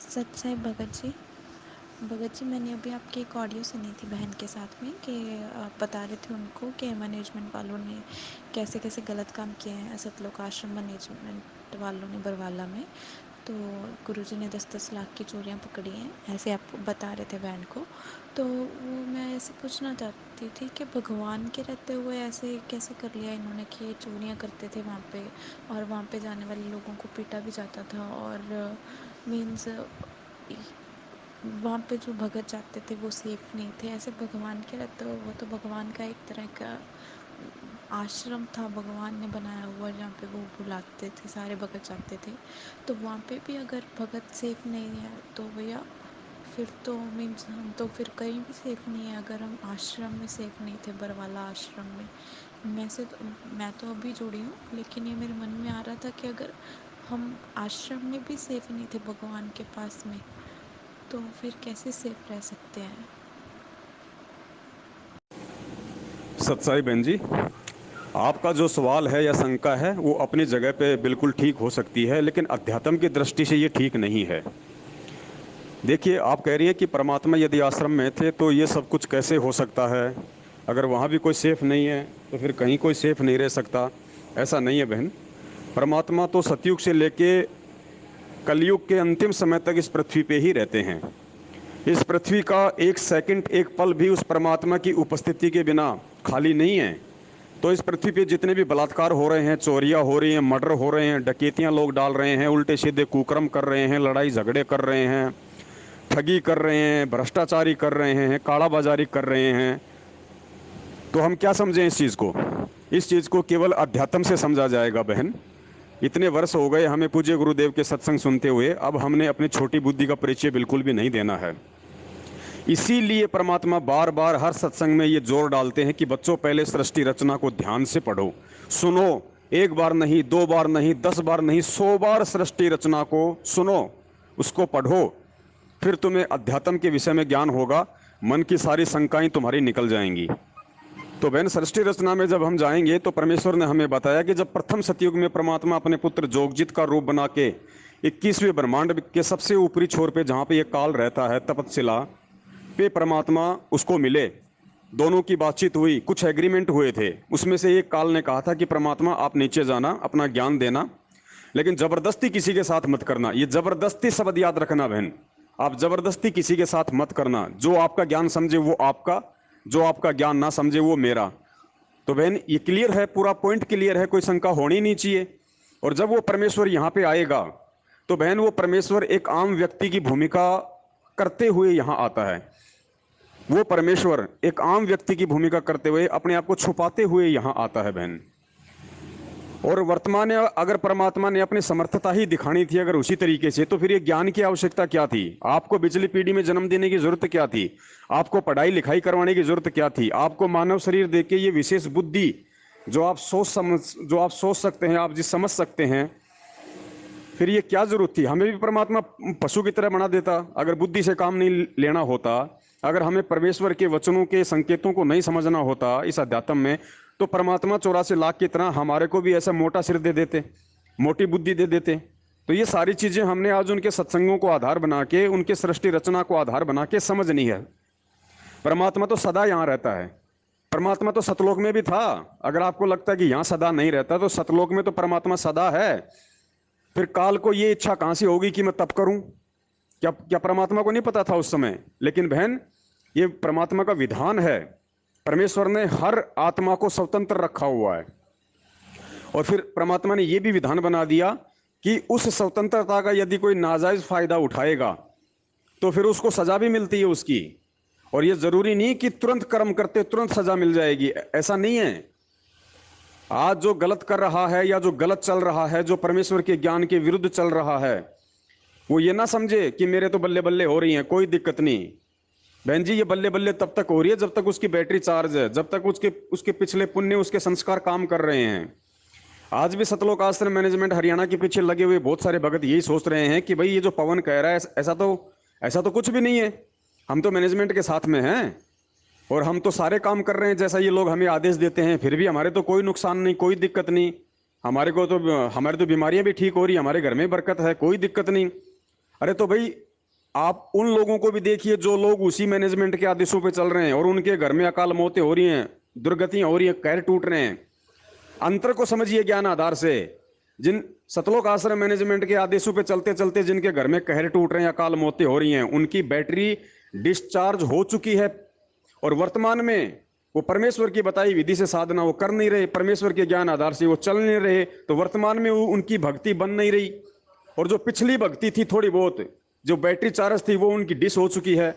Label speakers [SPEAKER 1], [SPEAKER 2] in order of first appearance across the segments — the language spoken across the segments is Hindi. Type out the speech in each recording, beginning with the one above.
[SPEAKER 1] सच साहिब भगत जी मैंने अभी आपकी एक ऑडियो सुनी थी बहन के साथ में कि आप बता रहे थे उनको कि मैनेजमेंट वालों ने कैसे कैसे गलत काम किए हैं सतलोक आश्रम मैनेजमेंट वालों ने बरवाला में। तो गुरुजी ने 10-10 लाख की चोरियां पकड़ी हैं, ऐसे आप बता रहे थे बहन को। तो वो मैं ऐसे पूछना चाहती थी कि भगवान के रहते हुए ऐसे कैसे कर लिया इन्होंने कि ये चोरियां करते थे वहाँ पे, और वहाँ पे जाने वाले लोगों को पीटा भी जाता था, और मीन्स वहाँ पे जो भगत जाते थे वो सेफ नहीं थे। ऐसे भगवान के रहते हो, वो तो भगवान का एक तरह का आश्रम था भगवान ने बनाया हुआ, जहाँ पे वो बुलाते थे, सारे भगत जाते थे। तो वहाँ पे भी अगर भगत सेफ नहीं है तो भैया फिर तो मीन्स हम तो फिर कहीं भी सेफ नहीं है। अगर हम आश्रम में सेफ नहीं थे, बरवाला आश्रम में, मैं तो अभी जुड़ी हूँ, लेकिन ये मेरे मन में आ रहा था कि अगर हम आश्रम में भी सेफ नहीं थे भगवान के पास में, तो फिर कैसे सेफ रह सकते हैं।
[SPEAKER 2] सत्साई बहन जी, आपका जो सवाल है या शंका है वो अपनी जगह पे बिल्कुल ठीक हो सकती है, लेकिन अध्यात्म की दृष्टि से ये ठीक नहीं है। देखिए, आप कह रही हैं कि परमात्मा यदि आश्रम में थे तो ये सब कुछ कैसे हो सकता है। अगर वहाँ भी कोई सेफ नहीं है तो फिर कहीं कोई सेफ नहीं रह सकता। ऐसा नहीं है बहन। परमात्मा तो सतयुग से लेके कलयुग के अंतिम समय तक इस पृथ्वी पे ही रहते हैं। इस पृथ्वी का एक सेकंड, एक पल भी उस परमात्मा की उपस्थिति के बिना खाली नहीं है। तो इस पृथ्वी पे जितने भी बलात्कार हो रहे हैं, चोरियां हो रही हैं, मर्डर हो रहे हैं, डकैतियां लोग डाल रहे हैं, उल्टे सीधे कुकर्म कर रहे हैं, लड़ाई झगड़े कर रहे हैं, ठगी कर रहे हैं, भ्रष्टाचारी कर रहे हैं, काला बाजारी कर रहे हैं, तो हम क्या समझें इस चीज़ को। इस चीज़ को केवल अध्यात्म से समझा जाएगा बहन। इतने वर्ष हो गए हमें पूज्य गुरुदेव के सत्संग सुनते हुए, अब हमने अपनी छोटी बुद्धि का परिचय बिल्कुल भी नहीं देना है। इसीलिए परमात्मा बार बार हर सत्संग में ये जोर डालते हैं कि बच्चों, पहले सृष्टि रचना को ध्यान से पढ़ो, सुनो। एक बार नहीं, दो बार नहीं, 10 बार नहीं, 100 बार सृष्टि रचना को सुनो, उसको पढ़ो। फिर तुम्हें अध्यात्म के विषय में ज्ञान होगा, मन की सारी शंकाएं तुम्हारी निकल जाएंगी। तो बहन, सृष्टि रचना में जब हम जाएंगे तो परमेश्वर ने हमें बताया कि जब प्रथम सतयुग में परमात्मा अपने पुत्र जोगजित का रूप बना के 21वें ब्रह्मांड के सबसे ऊपरी छोर पे, जहाँ पे ये काल रहता है, तपतशिला पे परमात्मा उसको मिले। दोनों की बातचीत हुई, कुछ एग्रीमेंट हुए थे। उसमें से एक काल ने कहा था कि परमात्मा आप नीचे जाना, अपना ज्ञान देना, लेकिन जबरदस्ती किसी के साथ मत करना। ये जबरदस्ती शब्द याद रखना बहन। आप जबरदस्ती किसी के साथ मत करना। जो आपका ज्ञान समझे वो आपका, जो आपका ज्ञान ना समझे वो मेरा। तो बहन, ये क्लियर है, पूरा पॉइंट क्लियर है, कोई शंका होनी नहीं चाहिए। और जब वो परमेश्वर यहाँ पे आएगा तो बहन, वो परमेश्वर एक आम व्यक्ति की भूमिका करते हुए यहाँ आता है। वो परमेश्वर एक आम व्यक्ति की भूमिका करते हुए, अपने आप को छुपाते हुए यहाँ आता है बहन। और वर्तमान में अगर परमात्मा ने अपनी समर्थता ही दिखानी थी अगर उसी तरीके से, तो फिर ये ज्ञान की आवश्यकता क्या थी। आपको पिछली पीढ़ी में जन्म देने की जरूरत क्या थी। आपको पढ़ाई लिखाई करवाने की जरूरत क्या थी। आपको मानव शरीर देके ये विशेष बुद्धि, जो आप सोच सकते हैं, आप जिस समझ सकते हैं, फिर ये क्या जरूरत थी। हमें भी परमात्मा पशु की तरह बना देता अगर बुद्धि से काम नहीं लेना होता। अगर हमें परमेश्वर के वचनों के संकेतों को नहीं समझना होता इस अध्यात्म में, तो परमात्मा 84 लाख की तरह हमारे को भी ऐसा मोटा सिर दे देते, मोटी बुद्धि दे देते। तो ये सारी चीजें हमने आज उनके सत्संगों को आधार बना के, उनके सृष्टि रचना को आधार बना के समझनी है। परमात्मा तो सदा यहाँ रहता है। परमात्मा तो सतलोक में भी था। अगर आपको लगता है कि यहाँ सदा नहीं रहता, तो सतलोक में तो परमात्मा सदा है। फिर काल को ये इच्छा कहां से होगी कि मैं तप करूं। क्या क्या परमात्मा को नहीं पता था उस समय। लेकिन बहन, ये परमात्मा का विधान है। परमेश्वर ने हर आत्मा को स्वतंत्र रखा हुआ है, और फिर परमात्मा ने यह भी विधान बना दिया कि उस स्वतंत्रता का यदि कोई नाजायज फायदा उठाएगा तो फिर उसको सजा भी मिलती है उसकी। और यह जरूरी नहीं कि तुरंत कर्म करते तुरंत सजा मिल जाएगी, ऐसा नहीं है। आज जो गलत कर रहा है या जो गलत चल रहा है, जो परमेश्वर के ज्ञान के विरुद्ध चल रहा है, वो ये ना समझे कि मेरे तो बल्ले बल्ले हो रही हैं, कोई दिक्कत नहीं। बहन जी, ये बल्ले बल्ले तब तक हो रही है जब तक उसकी बैटरी चार्ज है, जब तक उसके उसके पिछले पुण्य, उसके संस्कार काम कर रहे हैं। आज भी सतलोक आश्रम मैनेजमेंट हरियाणा के पीछे लगे हुए बहुत सारे भगत यही सोच रहे हैं कि भाई ये जो पवन कह रहा है, ऐसा तो कुछ भी नहीं है। हम तो मैनेजमेंट के साथ में हैं और हम तो सारे काम कर रहे हैं जैसा ये लोग हमें आदेश देते हैं, फिर भी हमारे तो कोई नुकसान नहीं, कोई दिक्कत नहीं। हमारे तो बीमारियां भी ठीक हो रही, हमारे घर में बरकत है, कोई दिक्कत नहीं। अरे तो भाई, आप उन लोगों को भी देखिए जो लोग उसी मैनेजमेंट के आदेशों पे चल रहे हैं और उनके घर में अकाल मौतें हो रही हैं, दुर्गतियां हो रही हैं, कहर टूट रहे हैं। अंतर को समझिए ज्ञान आधार से। जिन सतलोक आश्रम मैनेजमेंट के आदेशों पे चलते चलते जिनके घर में कहर टूट रहे हैं, अकाल मौतें हो रही हैं, उनकी बैटरी डिस्चार्ज हो चुकी है और वर्तमान में वो परमेश्वर की बताई विधि से साधना वो कर नहीं रहे, परमेश्वर के ज्ञान आधार से वो चल नहीं रहे, तो वर्तमान में वो उनकी भक्ति बन नहीं रही। और जो पिछली भक्ति थी थोड़ी बहुत, जो बैटरी चार्ज थी, वो उनकी डिस हो चुकी है।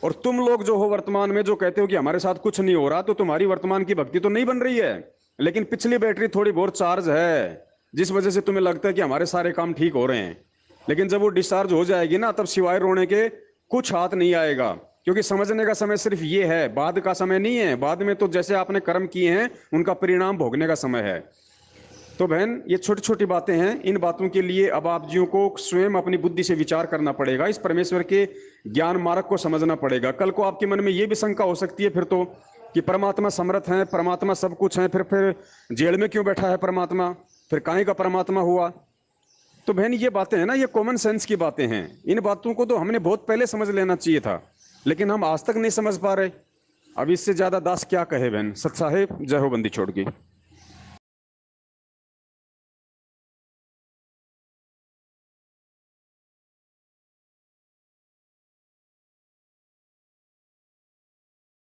[SPEAKER 2] और तुम लोग जो हो वर्तमान में जो कहते हो कि हमारे साथ कुछ नहीं हो रहा, तो तुम्हारी वर्तमान की भक्ति तो नहीं बन रही है, लेकिन पिछली बैटरी थोड़ी बहुत चार्ज है, जिस वजह से तुम्हें लगता है कि हमारे सारे काम ठीक हो रहे हैं। लेकिन जब वो डिस्चार्ज हो जाएगी ना, तब सिवाय रोने के कुछ हाथ नहीं आएगा। क्योंकि समझने का समय सिर्फ ये है, बाद का समय नहीं है। बाद में तो जैसे आपने कर्म किए हैं उनका परिणाम भोगने का समय है। तो बहन, ये छोटी छोटी बातें हैं। इन बातों के लिए अब आप जियों को स्वयं अपनी बुद्धि से विचार करना पड़ेगा, इस परमेश्वर के ज्ञान मार्ग को समझना पड़ेगा। कल को आपके मन में ये भी शंका हो सकती है फिर तो, कि परमात्मा समर्थ है, परमात्मा सब कुछ है, फिर जेल में क्यों बैठा है परमात्मा, फिर काहे का परमात्मा हुआ। तो बहन, ये बातें हैं ना, ये कॉमन सेंस की बातें हैं। इन बातों को तो हमने बहुत पहले समझ लेना चाहिए था, लेकिन हम आज तक नहीं समझ पा रहे। अब इससे ज्यादा दास क्या कहे बहन। सत साहेब, जय हो बंदी छोड़ की।